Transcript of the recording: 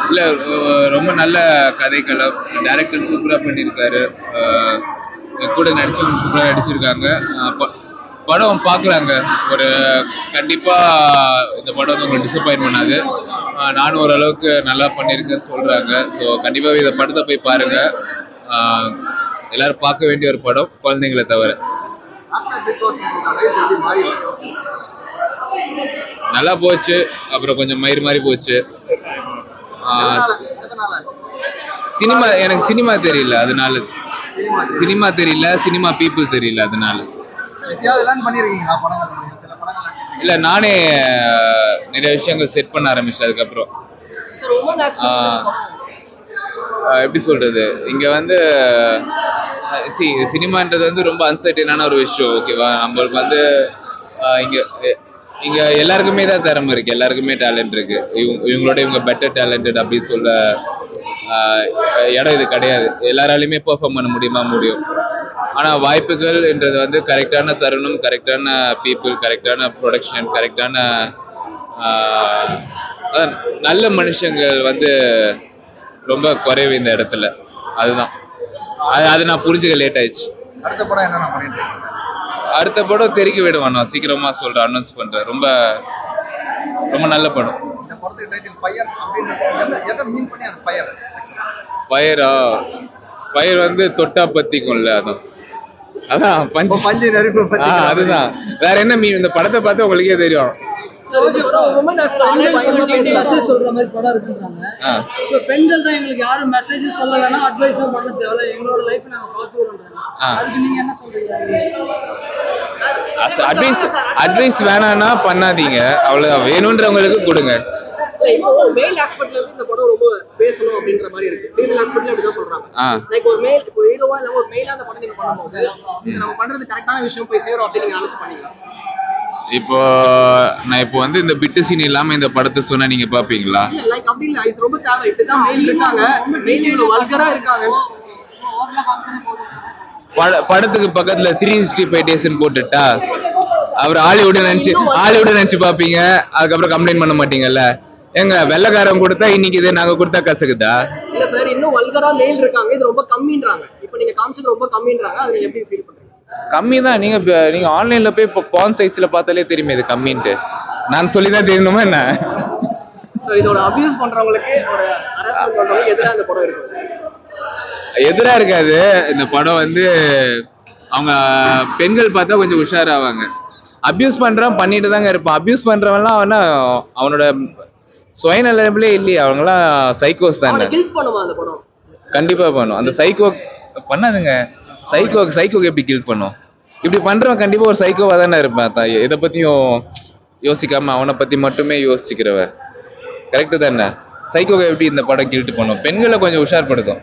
இல்ல ரொம்ப நல்ல கதைக்களம். டைரக்டர் சூப்பரா பண்ணியிருக்காரு. என் கூட நடிச்சவங்க சூப்பரா நடிச்சிருக்காங்க. படம் பார்க்கலாங்க. ஒரு கண்டிப்பா இந்த படம் வந்து உங்களுக்கு டிசப்பாயின்ட் பண்ணாது. நானும் ஓரளவுக்கு நல்லா பண்ணியிருக்கேன்னு சொல்றாங்க. ஸோ கண்டிப்பாக இந்த படத்தை போய் பாருங்க. எல்லாரும் பார்க்க வேண்டிய ஒரு படம், குழந்தைங்களை தவிர. நல்லா போச்சு, அப்புறம் கொஞ்சம் மயிர் மாதிரி போச்சு. சினிமா எனக்கு சினிமா தெரியல, அதனால சினிமா பீப்புள் தெரியல, அதனால. இல்ல நானே நிறைய விஷயங்கள் செட் பண்ண ஆரம்பிச்சேன் அதுக்கப்புறம். எப்படி சொல்றது, இங்க வந்து சினிமான்றது வந்து ரொம்ப அன்சர்டனான ஒரு விஷயம். ஓகேவா, நம்மளுக்கு வந்து இங்க இங்க எல்லாருக்குமே தான் திறமை இருக்கு, எல்லாருக்குமே டேலண்ட் இருக்கு. இவங்களோட இவங்க பெட்டர் டேலண்டட் அப்படின்னு சொல்ல இடம் இது கிடையாது. எல்லாராலையுமே பெர்ஃபார்ம் பண்ண முடியும். ஆனா வாய்ப்புகள் என்றது வந்து கரெக்டான தருணம், கரெக்டான பீப்புள், கரெக்டான ப்ரொடக்ஷன், கரெக்டான நல்ல மனுஷங்கள் வந்து ரொம்ப குறைவு இந்த இடத்துல. அதுதான் அது நான் புரிஞ்சுக்க லேட் ஆயிடுச்சு. அடுத்த படம் தெரிக்க விடுவான், நான் சீக்கிரமா சொல்றேன், அனௌன்ஸ் பண்றேன். ரொம்ப ரொம்ப நல்ல படம். ஃபயரா? ஃபயர் வந்து தொட்டா பத்திக்கும்ல, அதான் பஞ்சு நெருப்பு. அதுதான். வேற என்ன மீன்? இந்த படத்தை பார்த்து உங்களுக்கே தெரியும். பெண்கள் தான் எங்களுக்கு யாரும் மெசேஜ் சொல்ல வேணாம், அட்வைஸும் பண்ண தேவை, எங்களோட லைஃப் நாங்க பார்த்துக்கிறோம். அதுக்கு நீங்க என்ன சொல்றீங்க? அட்வைஸ் வேணாம்னா பண்ணாதீங்க, அவ்வளவுதான். வேணும்ன்றவங்களுக்கு கொடுங்க. மேல் ஆஸ்பெக்ட்ல இருந்து இந்த படம் ரொம்ப பேசணும் அப்படின்ற மாதிரி இருக்கு. ஃபீமேல் ஆஸ்பெக்ட்ல அப்படி தான் சொல்றாங்க. லைக் ஒரு மேல், இப்போ ஹீரோவா இல்ல ஒரு மேலா அந்த படம் நீங்க பண்ணும்போது இது நம்ம பண்றது கரெக்டான விஷயம் போய் சேரும் அப்படி நீங்க அனலைஸ் பண்ணீங்க. இப்போ நான் வந்து இந்த பிட்டு சீன் இல்லாம இந்த படத்தை சொன்னா நீங்க பாப்பீங்களா? லைக் அப்படி இல்ல, இது ரொம்ப தேவை. இப்படிதான் மேல் இருக்காங்க, மேல் இவ்வளவு வல்கரா இருக்காங்க. படத்துக்கு பக்கத்துல 365 days போட்டுட்டா அவர் ஹாலிவுட் நினைச்சு பாப்பீங்க. அதுக்கப்புறம் கம்ப்ளைண்ட் பண்ண மாட்டீங்கல்ல. எங்க வெள்ளக்காரன் கொடுத்தா இன்னைக்கு இது, நாங்க கொடுத்தா கசக்குதா? இல்ல சார், இன்னும் வல்கரா மேல் இருக்காங்க, இது ரொம்ப கம்மின்றாங்க. இப்போ நீங்க காமிச்சது ரொம்ப கம்மின்றாங்க, அது எப்படி ஃபீல் பண்றீங்க? கம்மி தான். நீங்க ஆன்லைன்ல போய் இப்போ பான் சைட்ஸ்ல பார்த்தாலே தெரியுமே இது கம்மின்ட்டு. நான் சொல்லிதான் தெரியணுமா என்ன? சார், இதோட அபியூஸ் பண்றவங்களுக்கு ஒரு ஹராஸ்மென்ட் பண்றவங்களுக்கு எதிரா இந்த படம் இருக்கு. எதிரா இருக்காது. இந்த படம் வந்து அவங்க பெண்கள் பார்த்தா கொஞ்சம் உஷாராவாங்க. அபியூஸ் பண்றவன் பண்ணிட்டு தாங்க இருப்பான். அபியூஸ் பண்றவன்லாம் அவனோட சுயநலமே இல்லையே, அவங்களாம் சைக்கோஸ் தானே. கண்டிப்பா பண்ணும். அந்த சைக்கோ பண்ணாதுங்க. சைக்கோக்கு எப்படி கில் பண்ணும்? இப்படி பண்றவன் கண்டிப்பா ஒரு சைக்கோவா தானே இருப்பான். இதை பத்தியும் யோசிக்காம அவனை பத்தி மட்டுமே யோசிக்கிறவ. கரெக்டு தானே? சைக்கோவை எப்படி இந்த படம் கில்ட் பண்ணும்? பெண்களை கொஞ்சம் உஷார்படுத்தும்.